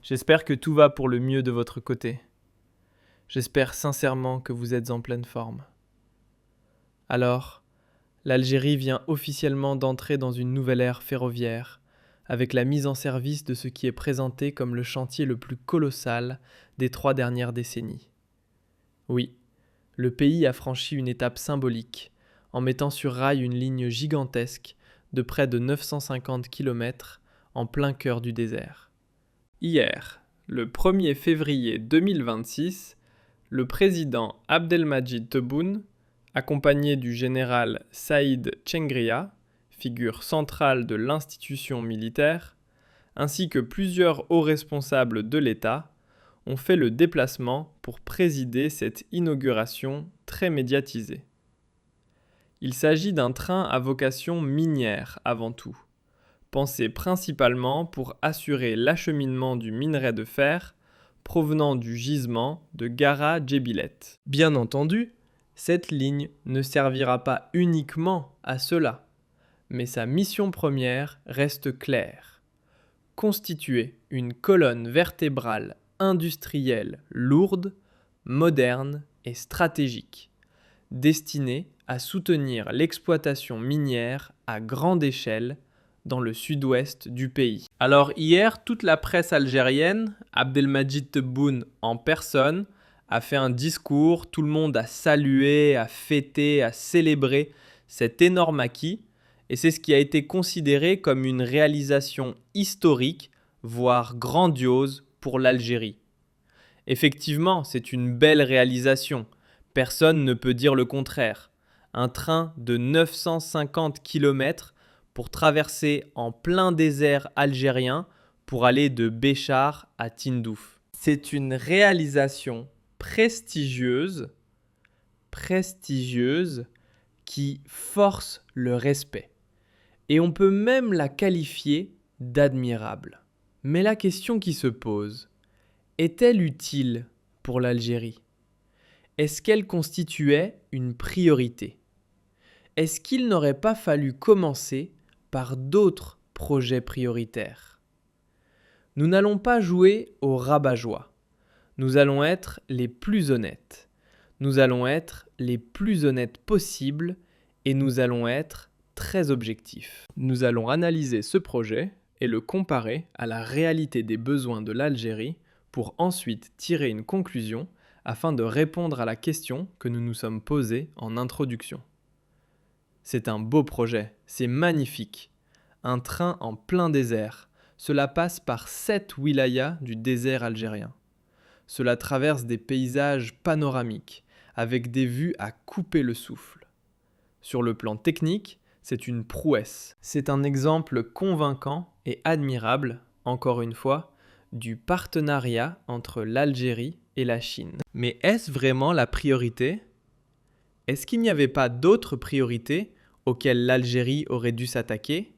J'espère que tout va pour le mieux de votre côté. J'espère sincèrement que vous êtes en pleine forme. Alors, l'Algérie vient officiellement d'entrer dans une nouvelle ère ferroviaire, avec la mise en service de ce qui est présenté comme le chantier le plus colossal des 3 dernières décennies. Oui, le pays a franchi une étape symbolique en mettant sur rail une ligne gigantesque de près de 950 km en plein cœur du désert. Hier, le 1er février 2026, le président Abdelmadjid Tebboune, accompagné du général Saïd Chengria, figure centrale de l'institution militaire, ainsi que plusieurs hauts responsables de l'État, ont fait le déplacement pour présider cette inauguration très médiatisée. Il s'agit d'un train à vocation minière avant tout, pensé principalement pour assurer l'acheminement du minerai de fer provenant du gisement de Gara Djebilet. Bien entendu, cette ligne ne servira pas uniquement à cela, mais sa mission première reste claire: constituer une colonne vertébrale industrielle lourde, moderne et stratégique, destinée à soutenir l'exploitation minière à grande échelle dans le sud-ouest du pays. Alors hier, toute la presse algérienne, Abdelmadjid Tebboune en personne, a fait un discours, tout le monde a salué, a fêté, a célébré cet énorme acquis, et c'est ce qui a été considéré comme une réalisation historique, voire grandiose pour l'Algérie. Effectivement, c'est une belle réalisation, personne ne peut dire le contraire. Un train de 950 km pour traverser en plein désert algérien pour aller de Béchar à Tindouf. C'est une réalisation prestigieuse qui force le respect. Et on peut même la qualifier d'admirable. Mais la question qui se pose, est-elle utile pour l'Algérie ? Est-ce qu'elle constituait une priorité ? Est-ce qu'il n'aurait pas fallu commencer par d'autres projets prioritaires ? Nous n'allons pas jouer au rabat-joie. Nous allons être les plus honnêtes. Nous allons être les plus honnêtes possibles et nous allons être très objectifs. Nous allons analyser ce projet et le comparer à la réalité des besoins de l'Algérie pour ensuite tirer une conclusion afin de répondre à la question que nous nous sommes posée en introduction. C'est un beau projet, c'est magnifique. Un train en plein désert. Cela passe par 7 wilayas du désert algérien. Cela traverse des paysages panoramiques, avec des vues à couper le souffle. Sur le plan technique, c'est une prouesse. C'est un exemple convaincant et admirable, encore une fois, du partenariat entre l'Algérie et la Chine. Mais est-ce vraiment la priorité ? Est-ce qu'il n'y avait pas d'autres priorités auxquelles l'Algérie aurait dû s'attaquer ?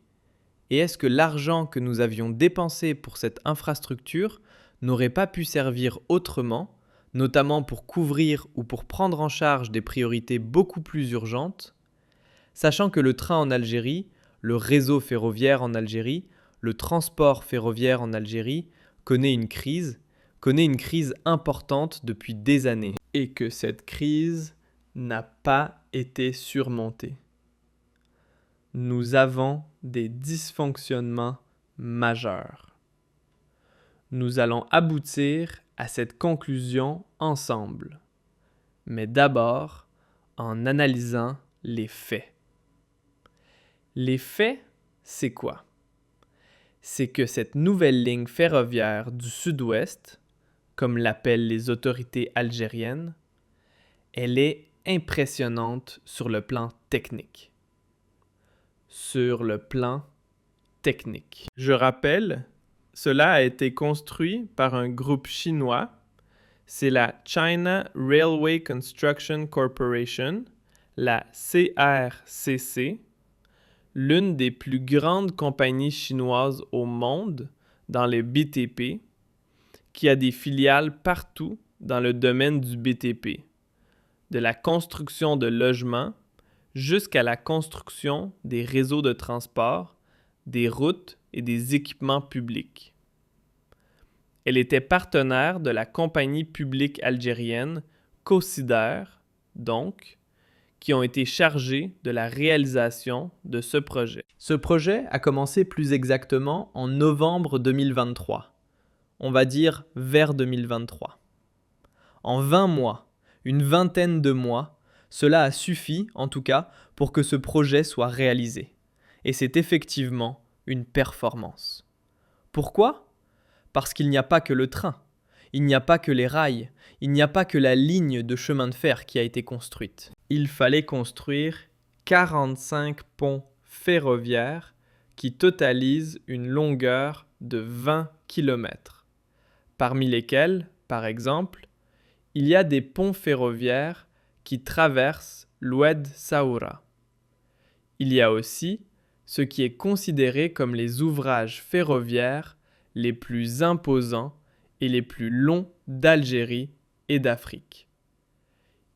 Et est-ce que l'argent que nous avions dépensé pour cette infrastructure n'aurait pas pu servir autrement, notamment pour couvrir ou pour prendre en charge des priorités beaucoup plus urgentes, sachant que le train en Algérie, le réseau ferroviaire en Algérie, le transport ferroviaire en Algérie connaît une crise importante depuis des années, et que cette crise n'a pas été surmontée. Nous avons des dysfonctionnements majeurs. Nous allons aboutir à cette conclusion ensemble, mais d'abord en analysant les faits. Les faits, c'est quoi ? C'est que cette nouvelle ligne ferroviaire du sud-ouest, comme l'appellent les autorités algériennes, elle est impressionnante sur le plan technique. Je rappelle, cela a été construit par un groupe chinois, c'est la China Railway Construction Corporation, la CRCC, l'une des plus grandes compagnies chinoises au monde dans les BTP, qui a des filiales partout dans le domaine du BTP, de la construction de logements jusqu'à la construction des réseaux de transport, des routes et des équipements publics. Elle était partenaire de la compagnie publique algérienne Cosider, donc, qui ont été chargés de la réalisation de ce projet. Ce projet a commencé plus exactement en novembre 2023. On va dire vers 2023. En 20 mois, une vingtaine de mois, cela a suffi, en tout cas, pour que ce projet soit réalisé. Et c'est effectivement une performance. Pourquoi ? Parce qu'il n'y a pas que le train, il n'y a pas que les rails, il n'y a pas que la ligne de chemin de fer qui a été construite. Il fallait construire 45 ponts ferroviaires qui totalisent une longueur de 20 km, parmi lesquels, par exemple, il y a des ponts ferroviaires qui traversent l'Oued Saoura. Il y a aussi ce qui est considéré comme les ouvrages ferroviaires les plus imposants et les plus longs d'Algérie et d'Afrique.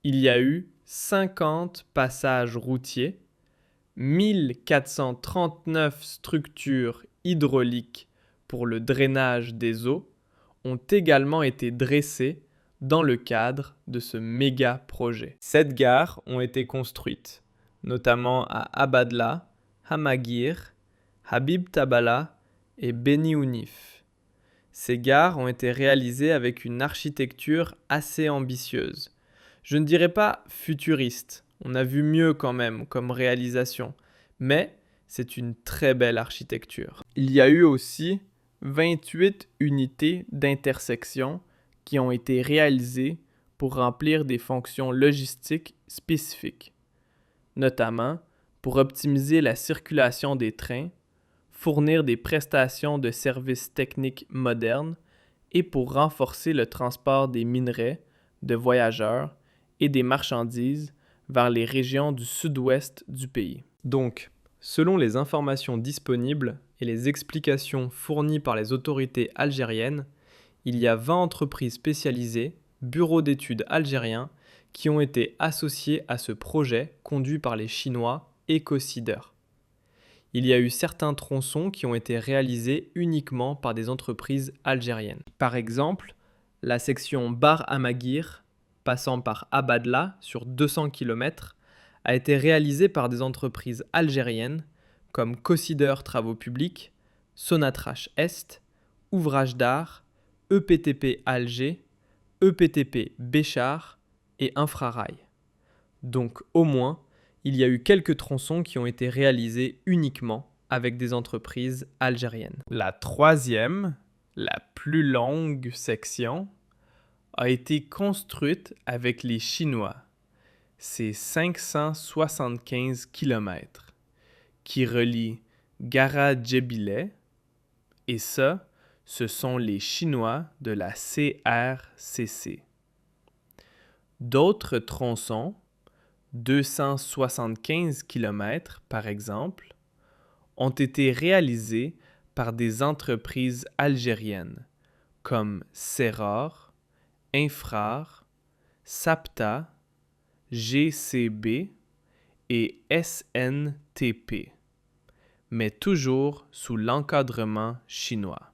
Il y a eu 50 passages routiers, 1439 structures hydrauliques pour le drainage des eaux ont également été dressées dans le cadre de ce méga projet. 7 gares ont été construites, notamment à Abadla, Hamagir, Habib Tabala et Beni Ounif. Ces gares ont été réalisées avec une architecture assez ambitieuse. Je ne dirais pas futuriste, on a vu mieux quand même comme réalisation, mais c'est une très belle architecture. Il y a eu aussi 28 unités d'intersection qui ont été réalisées pour remplir des fonctions logistiques spécifiques, notamment pour optimiser la circulation des trains, fournir des prestations de services techniques modernes et pour renforcer le transport des minerais, de voyageurs et des marchandises vers les régions du sud-ouest du pays. Donc, selon les informations disponibles et les explications fournies par les autorités algériennes, il y a 20 entreprises spécialisées, bureaux d'études algériens, qui ont été associés à ce projet conduit par les Chinois Ecosider. Il y a eu certains tronçons qui ont été réalisés uniquement par des entreprises algériennes. Par exemple, la section Bar Amagir, passant par Abadla sur 200 km, a été réalisée par des entreprises algériennes comme Cosider Travaux Publics, Sonatrach Est, Ouvrages d'Art, EPTP Alger, EPTP Béchar et Infrarail. Donc au moins, il y a eu quelques tronçons qui ont été réalisés uniquement avec des entreprises algériennes. La troisième, la plus longue section, a été construite avec les Chinois. C'est 575 km qui relient Gara Djebile et ça, ce sont les Chinois de la CRCC. D'autres tronçons, 275 km par exemple, ont été réalisés par des entreprises algériennes comme Serror, Infrar, Sapta, GCB et SNTP, mais toujours sous l'encadrement chinois.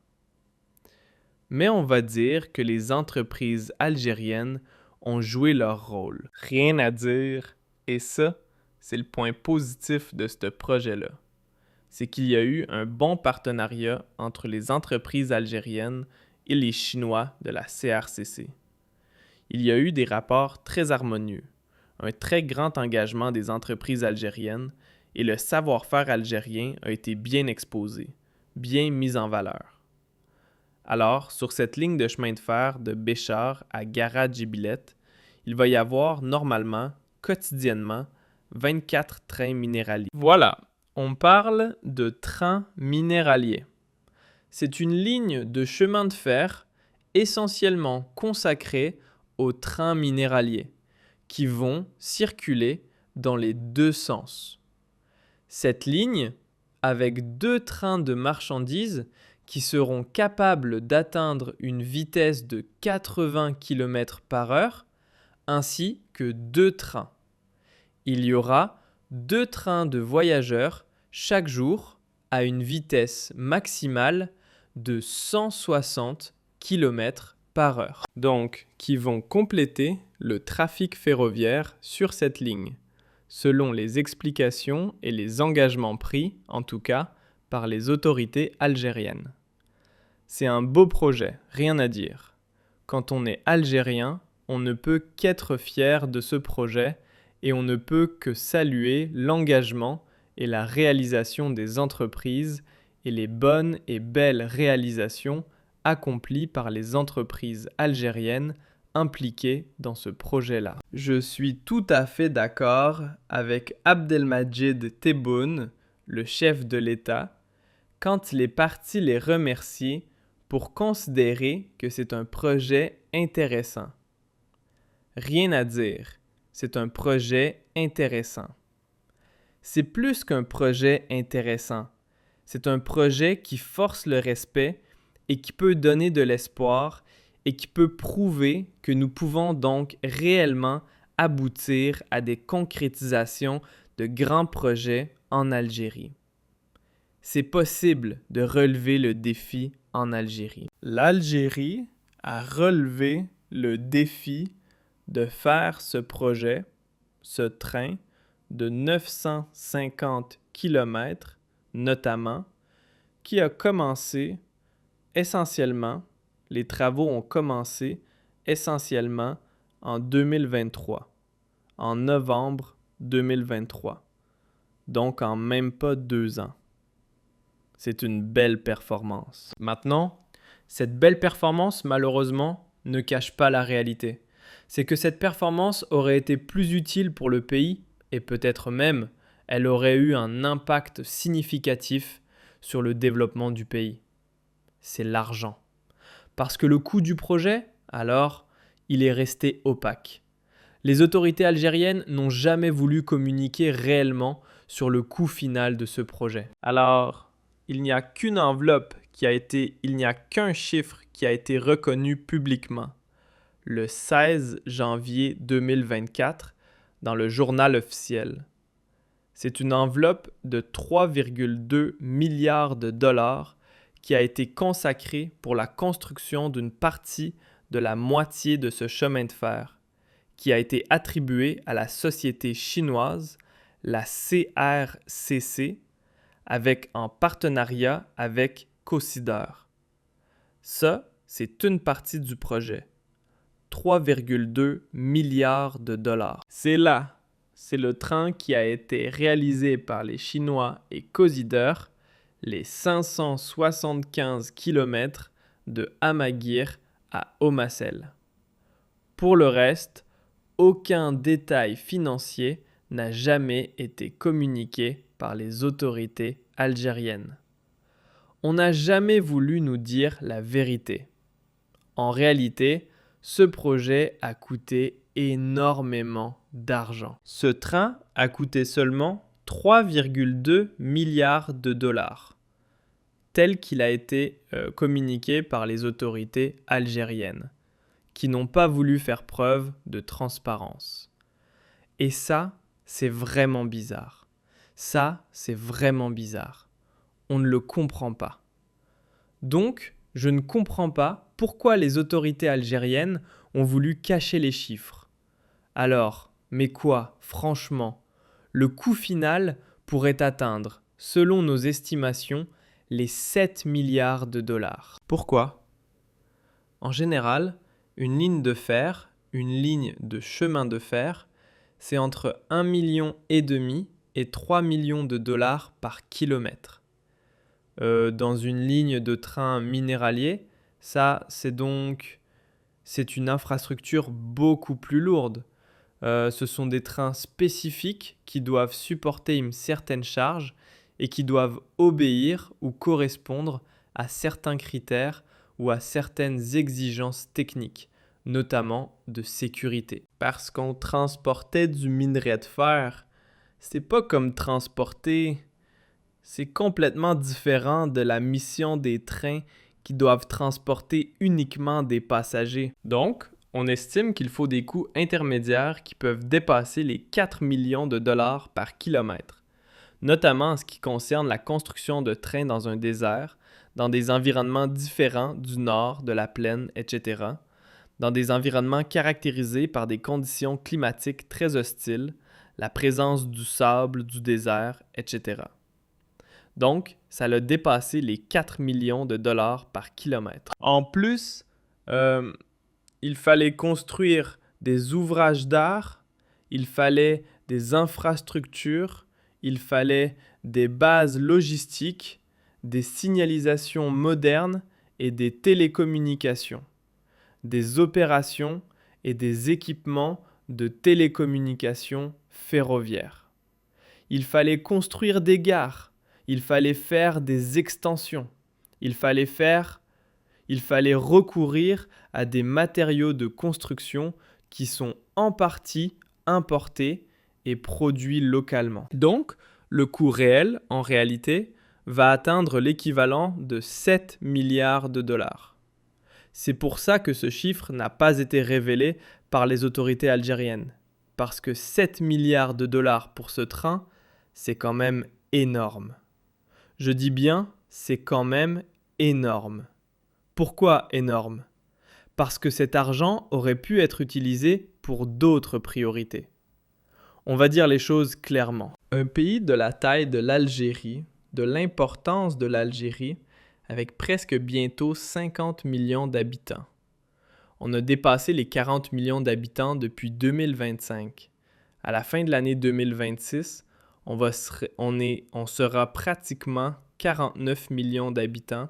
Mais on va dire que les entreprises algériennes ont joué leur rôle. Rien à dire, et ça, c'est le point positif de ce projet-là. C'est qu'il y a eu un bon partenariat entre les entreprises algériennes et les Chinois de la CRCC. Il y a eu des rapports très harmonieux, un très grand engagement des entreprises algériennes et le savoir-faire algérien a été bien exposé, bien mis en valeur. Alors, sur cette ligne de chemin de fer de Béchar à Gara Djibilet, il va y avoir normalement, quotidiennement, 24 trains minéraliers. Voilà, on parle de trains minéraliers. C'est une ligne de chemin de fer essentiellement consacrée aux trains minéraliers qui vont circuler dans les deux sens. Cette ligne, avec 2 trains de marchandises qui seront capables d'atteindre une vitesse de 80 km/h, ainsi que 2 trains. Il y aura 2 trains de voyageurs chaque jour à une vitesse maximale de 160 km/h. Donc, qui vont compléter le trafic ferroviaire sur cette ligne, selon les explications et les engagements pris, en tout cas, par les autorités algériennes. C'est un beau projet, rien à dire. Quand on est algérien, on ne peut qu'être fier de ce projet et on ne peut que saluer l'engagement et la réalisation des entreprises et les bonnes et belles réalisations accomplies par les entreprises algériennes impliquées dans ce projet-là. Je suis tout à fait d'accord avec Abdelmadjid Tebboune, le chef de l'État, quand il est parti les remercier pour considérer que c'est un projet intéressant. Rien à dire, c'est un projet intéressant. C'est plus qu'un projet intéressant. C'est un projet qui force le respect et qui peut donner de l'espoir et qui peut prouver que nous pouvons donc réellement aboutir à des concrétisations de grands projets en Algérie. C'est possible de relever le défi en Algérie. L'Algérie a relevé le défi de faire ce projet, ce train de 950 km notamment, qui a commencé essentiellement, les travaux ont commencé essentiellement en 2023, en novembre 2023, donc en même pas 2 ans. C'est une belle performance. Maintenant, cette belle performance, malheureusement, ne cache pas la réalité. C'est que cette performance aurait été plus utile pour le pays et peut-être même elle aurait eu un impact significatif sur le développement du pays. C'est l'argent. Parce que le coût du projet, alors, il est resté opaque. Les autorités algériennes n'ont jamais voulu communiquer réellement sur le coût final de ce projet. Alors, il n'y a qu'une enveloppe il n'y a qu'un chiffre qui a été reconnu publiquement. Le 16 janvier 2024, dans le journal officiel. C'est une enveloppe de 3,2 milliards de dollars qui a été consacrée pour la construction d'une partie de la moitié de ce chemin de fer, qui a été attribuée à la société chinoise, la CRCC, en partenariat avec Cosider. Ça, c'est une partie du projet. 3,2 milliards de dollars. C'est le train qui a été réalisé par les Chinois et Cosider, les 575 km de Amaguir à Omassel. Pour le reste, aucun détail financier n'a jamais été communiqué par les autorités algériennes. On n'a jamais voulu nous dire la vérité. En réalité, ce projet a coûté énormément d'argent. Ce train a coûté seulement 3,2 milliards de dollars, tel qu'il a été communiqué par les autorités algériennes, qui n'ont pas voulu faire preuve de transparence. Et ça, c'est vraiment bizarre. Ça, c'est vraiment bizarre. On ne le comprend pas. Donc, je ne comprends pas pourquoi les autorités algériennes ont voulu cacher les chiffres. Alors, mais quoi, franchement, le coût final pourrait atteindre, selon nos estimations, les 7 milliards de dollars. Pourquoi ? En général, une ligne de fer, une ligne de chemin de fer, c'est entre 1,5 million et 3 millions de dollars par kilomètre. Dans une ligne de train minéralier, ça, c'est une infrastructure beaucoup plus lourde. Ce sont des trains spécifiques qui doivent supporter une certaine charge et qui doivent obéir ou correspondre à certains critères ou à certaines exigences techniques, notamment de sécurité. Parce qu'on transportait du minerai de fer, c'est pas comme transporter... C'est complètement différent de la mission des trains qui doivent transporter uniquement des passagers. Donc, on estime qu'il faut des coûts intermédiaires qui peuvent dépasser les 4 millions de dollars par kilomètre, notamment en ce qui concerne la construction de trains dans un désert, dans des environnements différents du nord, de la plaine, etc., dans des environnements caractérisés par des conditions climatiques très hostiles, la présence du sable, du désert, etc. Donc, ça a dépassé les 4 millions de dollars par kilomètre. En plus, il fallait construire des ouvrages d'art, il fallait des infrastructures, il fallait des bases logistiques, des signalisations modernes et des télécommunications, des opérations et des équipements de télécommunications ferroviaires. Il fallait construire des gares, il fallait faire des extensions, il fallait recourir à des matériaux de construction qui sont en partie importés et produits localement. Donc, le coût réel, en réalité, va atteindre l'équivalent de 7 milliards de dollars. C'est pour ça que ce chiffre n'a pas été révélé par les autorités algériennes. Parce que 7 milliards de dollars pour ce train, c'est quand même énorme. Je dis bien, c'est quand même énorme. Pourquoi énorme ? Parce que cet argent aurait pu être utilisé pour d'autres priorités. On va dire les choses clairement. Un pays de la taille de l'Algérie, de l'importance de l'Algérie, avec presque bientôt 50 millions d'habitants. On a dépassé les 40 millions d'habitants depuis 2025. À la fin de l'année 2026, on sera pratiquement 49 millions d'habitants.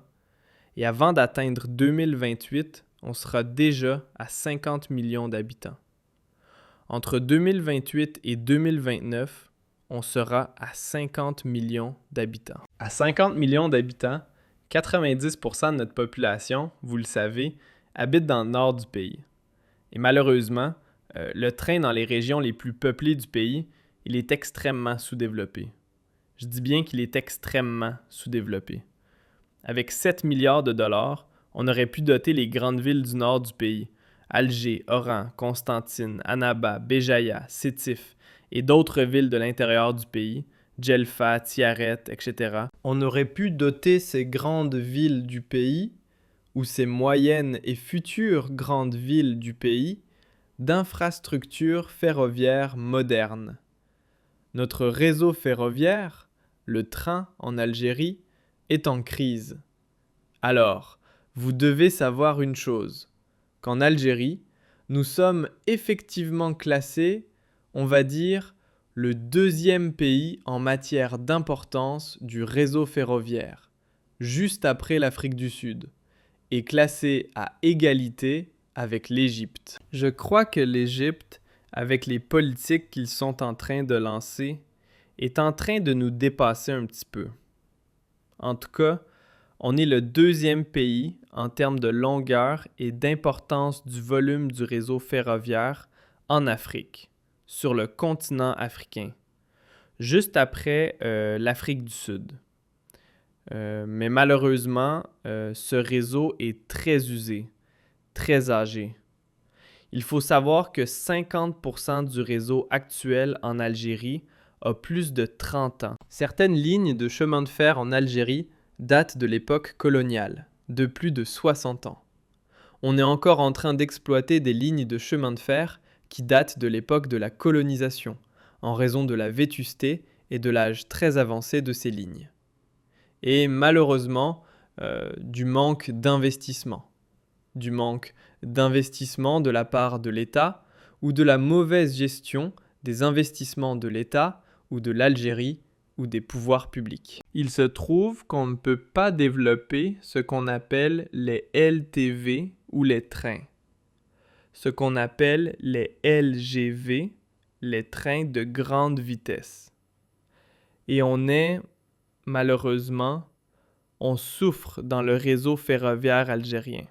Et avant d'atteindre 2028, on sera déjà à 50 millions d'habitants. Entre 2028 et 2029, on sera à 50 millions d'habitants. À 50 millions d'habitants, 90% de notre population, vous le savez, habite dans le nord du pays. Et malheureusement, le train dans les régions les plus peuplées du pays, il est extrêmement sous-développé. Je dis bien qu'il est extrêmement sous-développé. Avec 7 milliards de dollars, on aurait pu doter les grandes villes du nord du pays, Alger, Oran, Constantine, Annaba, Béjaïa, Sétif et d'autres villes de l'intérieur du pays, Djelfa, Tiaret, etc. On aurait pu doter ces grandes villes du pays, ou ces moyennes et futures grandes villes du pays, d'infrastructures ferroviaires modernes. Notre réseau ferroviaire, le train en Algérie, est en crise. Alors, vous devez savoir une chose, qu'en Algérie, nous sommes effectivement classés, on va dire, le deuxième pays en matière d'importance du réseau ferroviaire, juste après l'Afrique du Sud, et classé à égalité avec l'Égypte. Je crois que l'Égypte, avec les politiques qu'ils sont en train de lancer, est en train de nous dépasser un petit peu. En tout cas, on est le deuxième pays en termes de longueur et d'importance du volume du réseau ferroviaire en Afrique, sur le continent africain, juste après l'Afrique du Sud. Mais malheureusement, ce réseau est très usé, très âgé. Il faut savoir que 50% du réseau actuel en Algérie a plus de 30 ans. Certaines lignes de chemin de fer en Algérie datent de l'époque coloniale, de plus de 60 ans. On est encore en train d'exploiter des lignes de chemin de fer qui datent de l'époque de la colonisation, en raison de la vétusté et de l'âge très avancé de ces lignes. Et malheureusement, du manque d'investissement. Du manque d'investissement de la part de l'État ou de la mauvaise gestion des investissements de l'État ou de l'Algérie ou des pouvoirs publics. Il se trouve qu'on ne peut pas développer ce qu'on appelle les LTV ou les trains. Ce qu'on appelle les LGV, les trains de grande vitesse. Et malheureusement, on souffre dans le réseau ferroviaire algérien.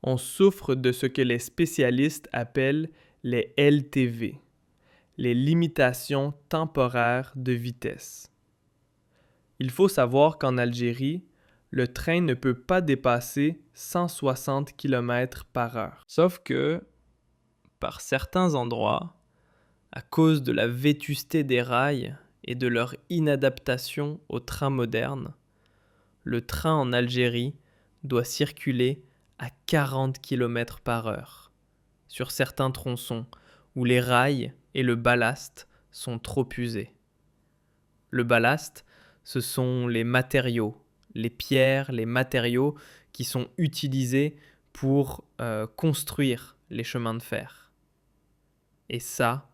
On souffre de ce que les spécialistes appellent les LTV, les limitations temporaires de vitesse. Il faut savoir qu'en Algérie, le train ne peut pas dépasser 160 km/h. Sauf que, par certains endroits, à cause de la vétusté des rails et de leur inadaptation aux trains modernes, le train en Algérie doit circuler à 40 km par heure sur certains tronçons où les rails et le ballast sont trop usés. Le ballast, ce sont les matériaux, les pierres, les matériaux qui sont utilisés pour construire les chemins de fer. Et ça,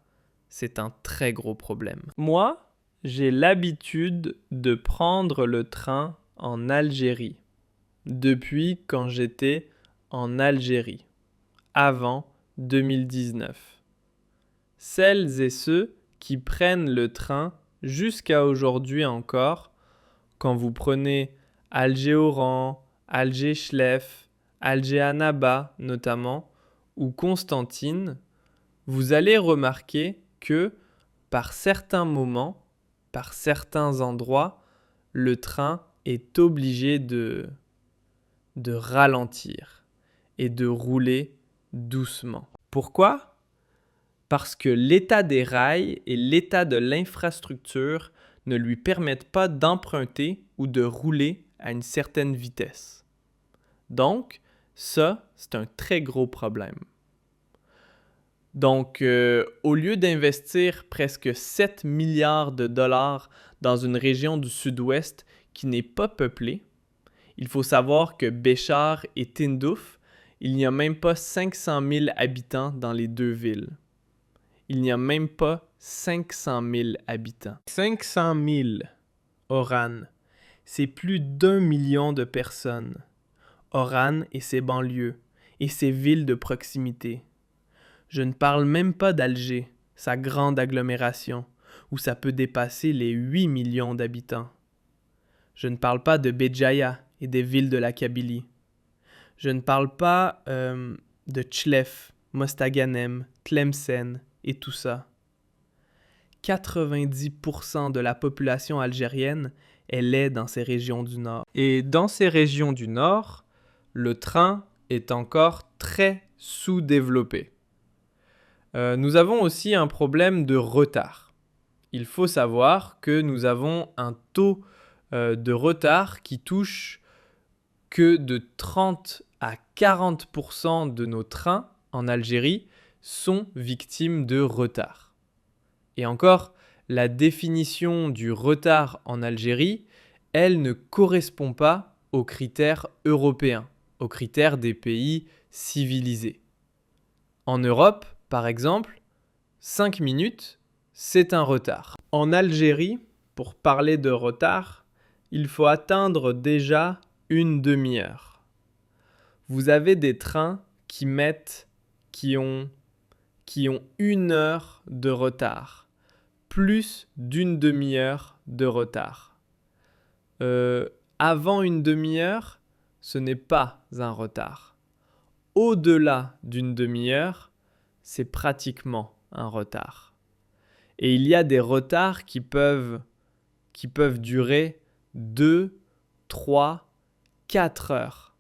c'est un très gros problème. Moi, j'ai l'habitude de prendre le train en Algérie depuis quand j'étais en Algérie, avant 2019. Celles et ceux qui prennent le train jusqu'à aujourd'hui encore, quand vous prenez Alger-Oran, Alger-Chlef, Alger-Annaba notamment, ou Constantine, vous allez remarquer que par certains moments, par certains endroits, le train est obligé de ralentir et de rouler doucement. Pourquoi ? Parce que l'état des rails et l'état de l'infrastructure ne lui permettent pas d'emprunter ou de rouler à une certaine vitesse. Donc, ça, c'est un très gros problème. Donc, au lieu d'investir presque 7 milliards de dollars dans une région du sud-ouest qui n'est pas peuplée, il faut savoir que Béchar et Tindouf, il n'y a même pas 500 000 habitants dans les deux villes. Il n'y a même pas 500 000 habitants. 500 000, Oran, c'est plus d'1 million de personnes. Oran et ses banlieues, et ses villes de proximité. Je ne parle même pas d'Alger, sa grande agglomération, où ça peut dépasser les 8 millions d'habitants. Je ne parle pas de Béjaïa et des villes de la Kabylie. Je ne parle pas de Chlef, Mostaganem, Tlemcen et tout ça. 90% de la population algérienne, elle est dans ces régions du Nord. Et dans ces régions du Nord, le train est encore très sous-développé. Nous avons aussi un problème de retard. Il faut savoir que nous avons un taux de retard qui touche que de 30 à 40% de nos trains en Algérie sont victimes de retard. Et encore, la définition du retard en Algérie, elle ne correspond pas aux critères européens, aux critères des pays civilisés. En Europe, par exemple, 5 minutes, c'est un retard. En Algérie, pour parler de retard, il faut attendre déjà une demi-heure. Vous avez des trains qui ont 1 heure de retard, plus d'une demi-heure de retard. Avant une demi-heure, ce n'est pas un retard. Au-delà d'une demi-heure, c'est pratiquement un retard. Et il y a des retards qui peuvent durer 2, 3, 4 heures.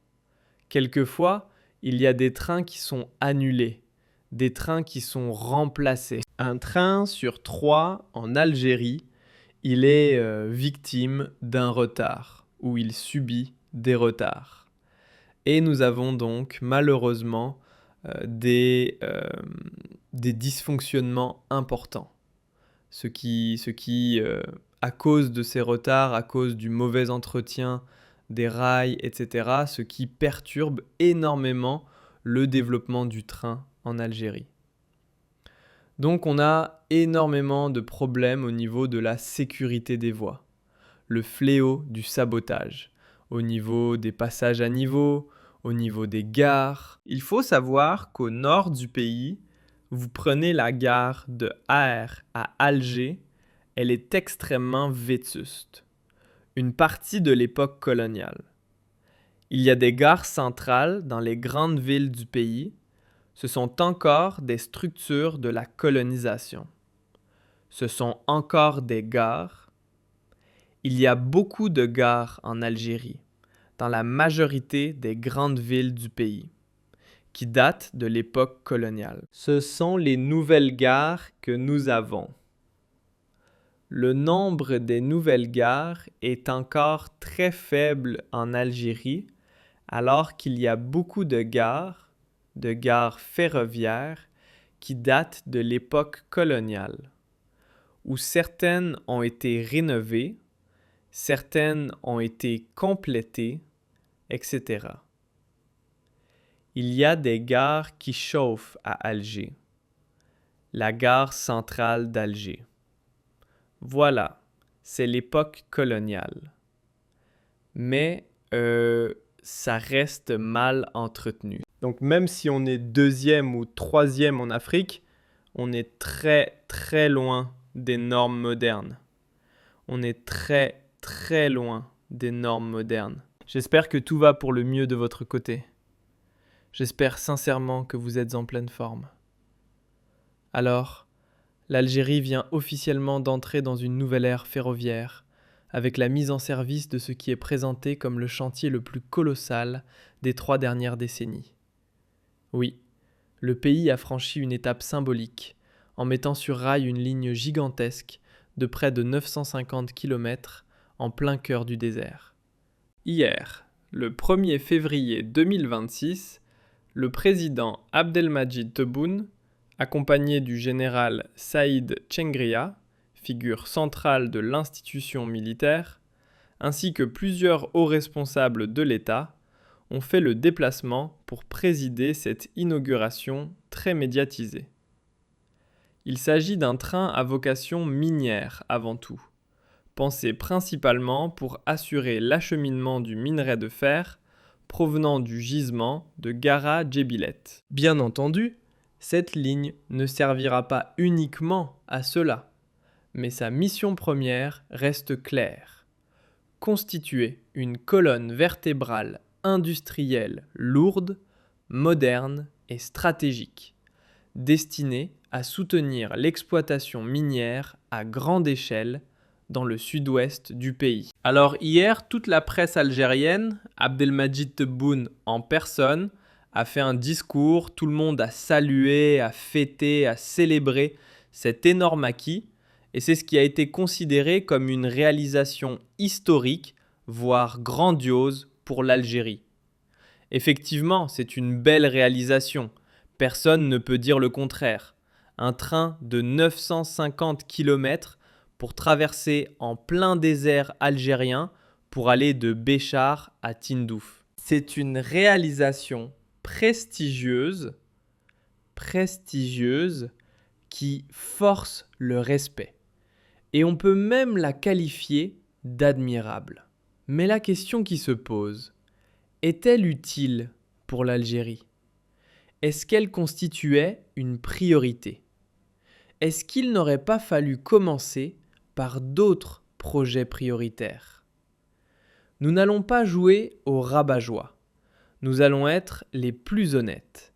Quelquefois, il y a des trains qui sont annulés, des trains qui sont remplacés. Un train sur 3 en Algérie, il est victime d'un retard ou il subit des retards. Et nous avons donc malheureusement des dysfonctionnements importants. Ce qui à cause de ces retards, à cause du mauvais entretien des rails, etc., ce qui perturbe énormément le développement du train en Algérie. Donc on a énormément de problèmes au niveau de la sécurité des voies, le fléau du sabotage, au niveau des passages à niveau, au niveau des gares. Il faut savoir qu'au nord du pays, vous prenez la gare de Aher à Alger, elle est extrêmement vétuste. Une partie de l'époque coloniale. Il y a des gares centrales dans les grandes villes du pays. Ce sont encore des structures de la colonisation. Ce sont encore des gares. Il y a beaucoup de gares en Algérie, dans la majorité des grandes villes du pays, qui datent de l'époque coloniale. Ce sont les nouvelles gares que nous avons. le nombre des nouvelles gares est encore très faible en Algérie, alors qu'il y a beaucoup de gares ferroviaires, qui datent de l'époque coloniale, où certaines ont été rénovées, certaines ont été complétées, etc. Il y a des gares qui chauffent à Alger. La gare centrale d'Alger. Voilà, c'est l'époque coloniale. Mais ça reste mal entretenu. Donc même si on est deuxième ou troisième en Afrique, on est très très loin des normes modernes. On est très très loin des normes modernes. J'espère que tout va pour le mieux de votre côté. J'espère sincèrement que vous êtes en pleine forme. Alors, l'Algérie vient officiellement d'entrer dans une nouvelle ère ferroviaire, avec la mise en service de ce qui est présenté comme le chantier le plus colossal des 3 dernières décennies. Oui, le pays a franchi une étape symbolique, en mettant sur rail une ligne gigantesque de près de 950 km en plein cœur du désert. Hier, le 1er février 2026, le président Abdelmadjid Tebboune, accompagné du général Saïd Chengria, figure centrale de l'institution militaire, ainsi que plusieurs hauts responsables de l'État, ont fait le déplacement pour présider cette inauguration très médiatisée. Il s'agit d'un train à vocation minière avant tout, pensé principalement pour assurer l'acheminement du minerai de fer provenant du gisement de Gara Djebilet. Bien entendu, cette ligne ne servira pas uniquement à cela, mais sa mission première reste claire: constituer une colonne vertébrale industrielle lourde, moderne et stratégique, destinée à soutenir l'exploitation minière à grande échelle dans le sud-ouest du pays. Alors hier, toute la presse algérienne, Abdelmadjid Tebboune en personne, a fait un discours, tout le monde a salué, a fêté, a célébré cet énorme acquis, et c'est ce qui a été considéré comme une réalisation historique, voire grandiose pour l'Algérie. Effectivement, c'est une belle réalisation, personne ne peut dire le contraire. Un train de 950 km pour traverser en plein désert algérien pour aller de Béchar à Tindouf. C'est une réalisation prestigieuse qui force le respect. Et on peut même la qualifier d'admirable. Mais la question qui se pose, est-elle utile pour l'Algérie ? Est-ce qu'elle constituait une priorité ? Est-ce qu'il n'aurait pas fallu commencer par d'autres projets prioritaires ? Nous n'allons pas jouer au rabat-joie. Nous allons être les plus honnêtes.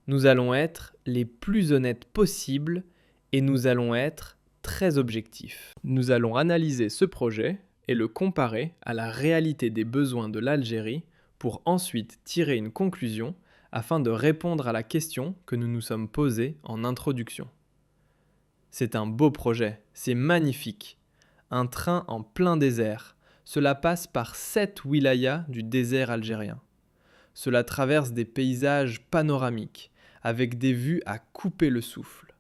Nous allons être les plus honnêtes possibles et nous allons être très objectifs. Nous allons analyser ce projet et le comparer à la réalité des besoins de l'Algérie pour ensuite tirer une conclusion afin de répondre à la question que nous nous sommes posée en introduction. C'est un beau projet, c'est magnifique. Un train en plein désert. Cela passe par 7 wilayas du désert algérien. Cela traverse des paysages panoramiques, avec des vues à couper le souffle.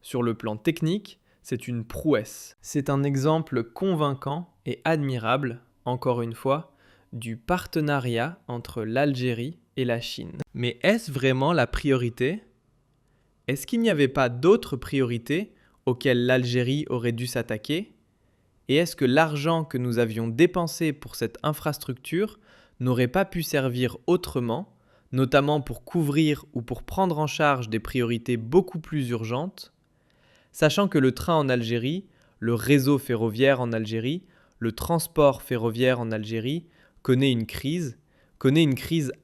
Sur le plan technique, c'est une prouesse. C'est un exemple convaincant et admirable, encore une fois, du partenariat entre l'Algérie et la Chine. Mais est-ce vraiment la priorité ? Est-ce qu'il n'y avait pas d'autres priorités auxquelles l'Algérie aurait dû s'attaquer ? Et est-ce que l'argent que nous avions dépensé pour cette infrastructure n'aurait pas pu servir autrement, notamment pour couvrir ou pour prendre en charge des priorités beaucoup plus urgentes ? Sachant que le train en Algérie, le réseau ferroviaire en Algérie, le transport ferroviaire en Algérie connaît une crise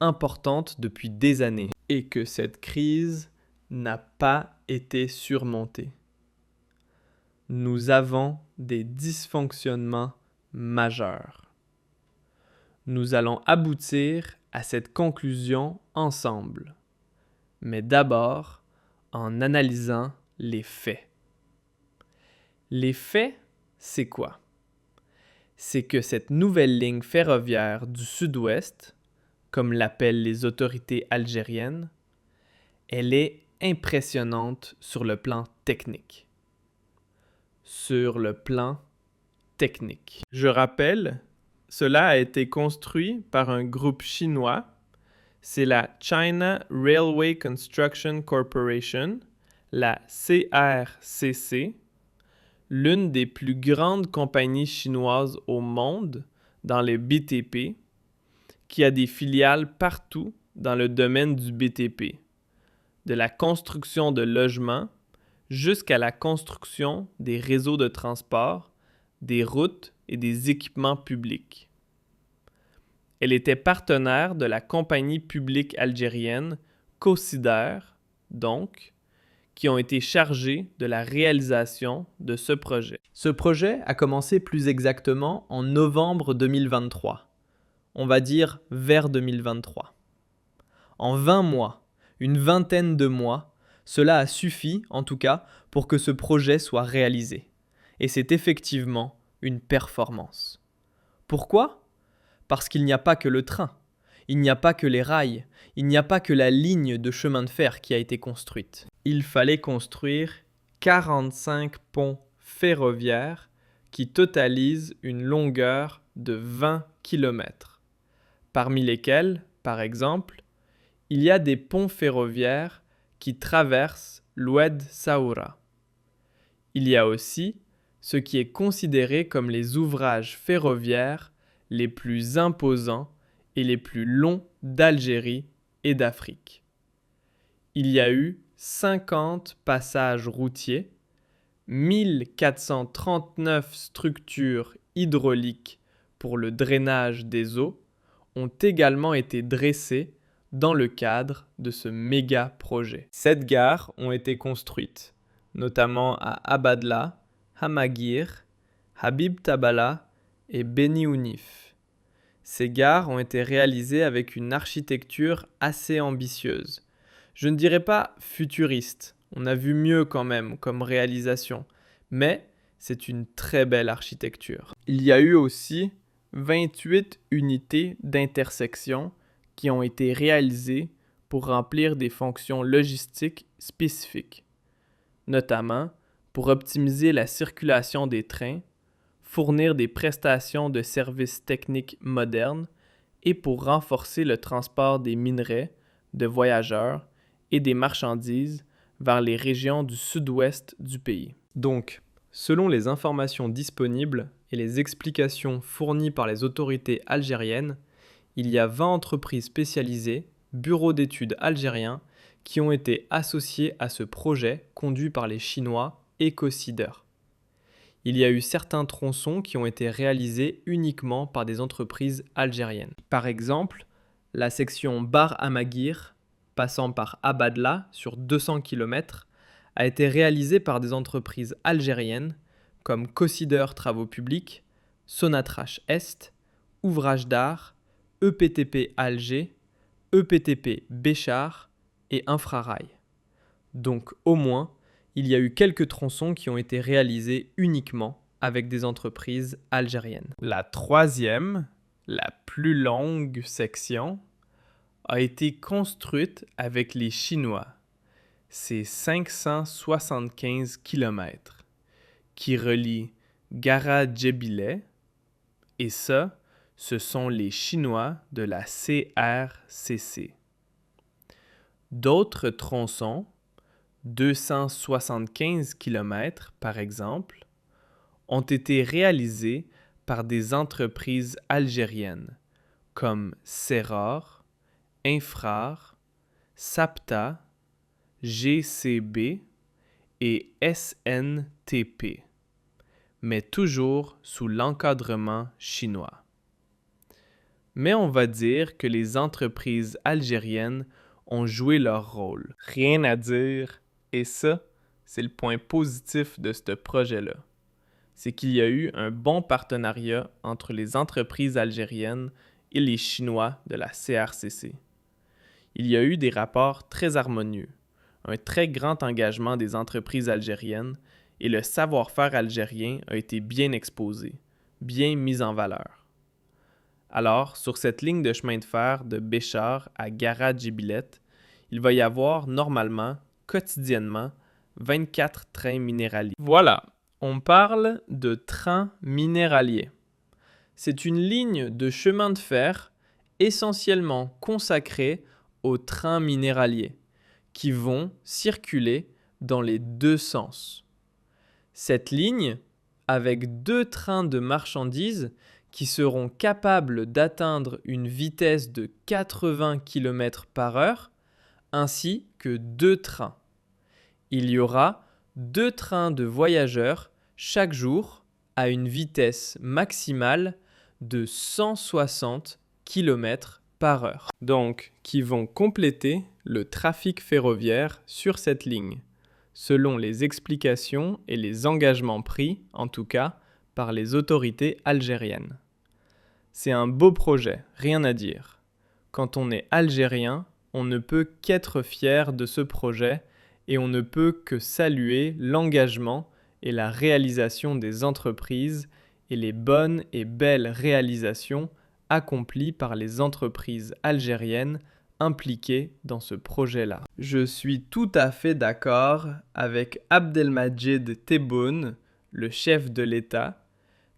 importante depuis des années. Et que cette crise n'a pas été surmontée. Nous avons des dysfonctionnements majeurs. Nous allons aboutir à cette conclusion ensemble, mais d'abord en analysant les faits. Les faits, c'est quoi? C'est que cette nouvelle ligne ferroviaire du sud-ouest, comme l'appellent les autorités algériennes, elle est impressionnante sur le plan technique. Sur le plan technique. Je rappelle, cela a été construit par un groupe chinois. C'est la China Railway Construction Corporation, la CRCC, l'une des plus grandes compagnies chinoises au monde dans le BTP, qui a des filiales partout dans le domaine du BTP, de la construction de logements jusqu'à la construction des réseaux de transport, des routes et des équipements publics. Elle était partenaire de la compagnie publique algérienne Cosider, donc, qui ont été chargés de la réalisation de ce projet. Ce projet a commencé plus exactement en novembre 2023. On va dire vers 2023. En 20 mois, une vingtaine de mois, cela a suffi, en tout cas, pour que ce projet soit réalisé. Et c'est effectivement une performance. Pourquoi ? Parce qu'il n'y a pas que le train, il n'y a pas que les rails, il n'y a pas que la ligne de chemin de fer qui a été construite. Il fallait construire 45 ponts ferroviaires qui totalisent une longueur de 20 km, parmi lesquels, par exemple, il y a des ponts ferroviaires qui traversent l'Oued Saoura. Il y a aussi ce qui est considéré comme les ouvrages ferroviaires les plus imposants et les plus longs d'Algérie et d'Afrique. Il y a eu 50 passages routiers, 1439 structures hydrauliques pour le drainage des eaux ont également été dressées dans le cadre de ce méga projet. 7 gares ont été construites, notamment à Abadla, Hamagir, Habib Tabala et Beni Ounif. Ces gares ont été réalisées avec une architecture assez ambitieuse. Je ne dirais pas futuriste, on a vu mieux quand même comme réalisation, mais c'est une très belle architecture. Il y a eu aussi 28 unités d'intersection qui ont été réalisées pour remplir des fonctions logistiques spécifiques, notamment pour optimiser la circulation des trains, fournir des prestations de services techniques modernes et pour renforcer le transport des minerais, de voyageurs et des marchandises vers les régions du sud-ouest du pays. Donc, selon les informations disponibles et les explications fournies par les autorités algériennes, il y a 20 entreprises spécialisées, bureaux d'études algériens, qui ont été associés à ce projet conduit par les Chinois Ecosider. Il y a eu certains tronçons qui ont été réalisés uniquement par des entreprises algériennes. Par exemple, la section Bar Amagir, passant par Abadla sur 200 km, a été réalisée par des entreprises algériennes comme Cosider Travaux Publics, Sonatrach Est, Ouvrages d'Art, EPTP Alger, EPTP Béchar et Infrarail. Donc au moins, il y a eu quelques tronçons qui ont été réalisés uniquement avec des entreprises algériennes. La troisième, la plus longue section, a été construite avec les Chinois. C'est 575 km qui relient Gara Djebile et ça, ce sont les Chinois de la CRCC. D'autres tronçons, 275 km par exemple, ont été réalisés par des entreprises algériennes comme Serrar, Infrar, Sapta, GCB et SNTP, mais toujours sous l'encadrement chinois. Mais on va dire que les entreprises algériennes ont joué leur rôle. Rien à dire, et ça, c'est le point positif de ce projet-là. C'est qu'il y a eu un bon partenariat entre les entreprises algériennes et les Chinois de la CRCC. Il y a eu des rapports très harmonieux, un très grand engagement des entreprises algériennes et le savoir-faire algérien a été bien exposé, bien mis en valeur. Alors, sur cette ligne de chemin de fer de Béchar à Gara Djibilet, il va y avoir normalement, quotidiennement, 24 trains minéraliers. Voilà, on parle de trains minéraliers. C'est une ligne de chemin de fer essentiellement consacrée aux trains minéraliers qui vont circuler dans les deux sens. Cette ligne, avec 2 trains de marchandises qui seront capables d'atteindre une vitesse de 80 km/h, ainsi que 2 trains. Il y aura 2 trains de voyageurs chaque jour à une vitesse maximale de 160 km/h. Donc, qui vont compléter le trafic ferroviaire sur cette ligne, selon les explications et les engagements pris, en tout cas, par les autorités algériennes. C'est un beau projet, rien à dire. Quand on est algérien, on ne peut qu'être fier de ce projet et on ne peut que saluer l'engagement et la réalisation des entreprises et les bonnes et belles réalisations accomplies par les entreprises algériennes impliquées dans ce projet-là. Je suis tout à fait d'accord avec Abdelmadjid Tebboune, le chef de l'État,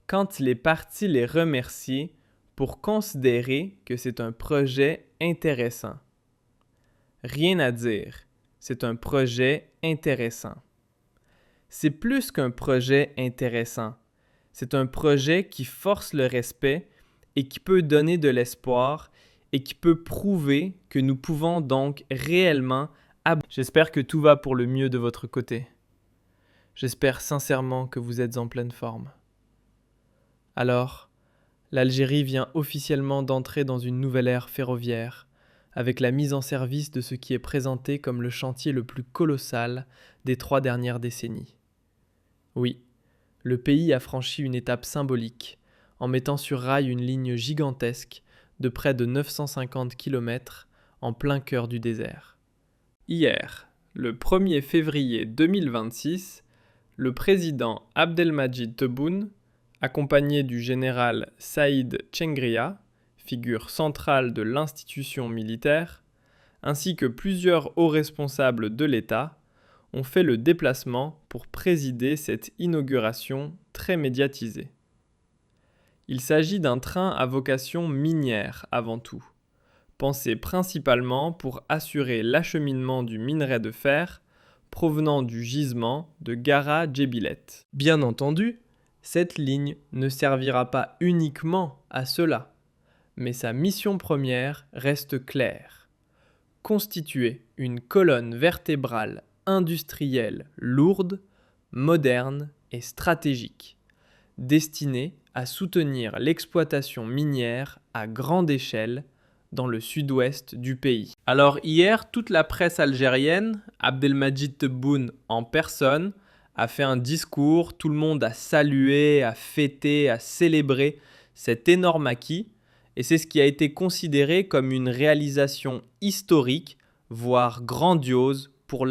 quand les partis les remercient pour considérer que c'est un projet intéressant. Rien à dire, c'est un projet intéressant. C'est plus qu'un projet intéressant. C'est un projet qui force le respect et qui peut donner de l'espoir et qui peut prouver que nous pouvons donc réellement J'espère que tout va pour le mieux de votre côté. J'espère sincèrement que vous êtes en pleine forme. Alors, l'Algérie vient officiellement d'entrer dans une nouvelle ère ferroviaire, avec la mise en service de ce qui est présenté comme le chantier le plus colossal des 3 dernières décennies. Oui, le pays a franchi une étape symbolique en mettant sur rail une ligne gigantesque de près de 950 km en plein cœur du désert. Hier, le 1er février 2026, le président Abdelmadjid Tebboune, accompagné du général Saïd Chengria, figure centrale de l'institution militaire, ainsi que plusieurs hauts responsables de l'État, ont fait le déplacement pour présider cette inauguration très médiatisée. Il s'agit d'un train à vocation minière avant tout, pensé principalement pour assurer l'acheminement du minerai de fer provenant du gisement de Gara Djibilet. Bien entendu, cette ligne ne servira pas uniquement à cela, mais sa mission première reste claire: constituer une colonne vertébrale industrielle lourde, moderne et stratégique, destinée à soutenir l'exploitation minière à grande échelle dans le sud-ouest du pays. Alors hier, toute la presse algérienne, Abdelmadjid Tebboune en personne, a fait un discours, tout le monde a salué, a fêté, a célébré cet énorme acquis, et c'est ce qui a été considéré comme une réalisation historique, voire grandiose pour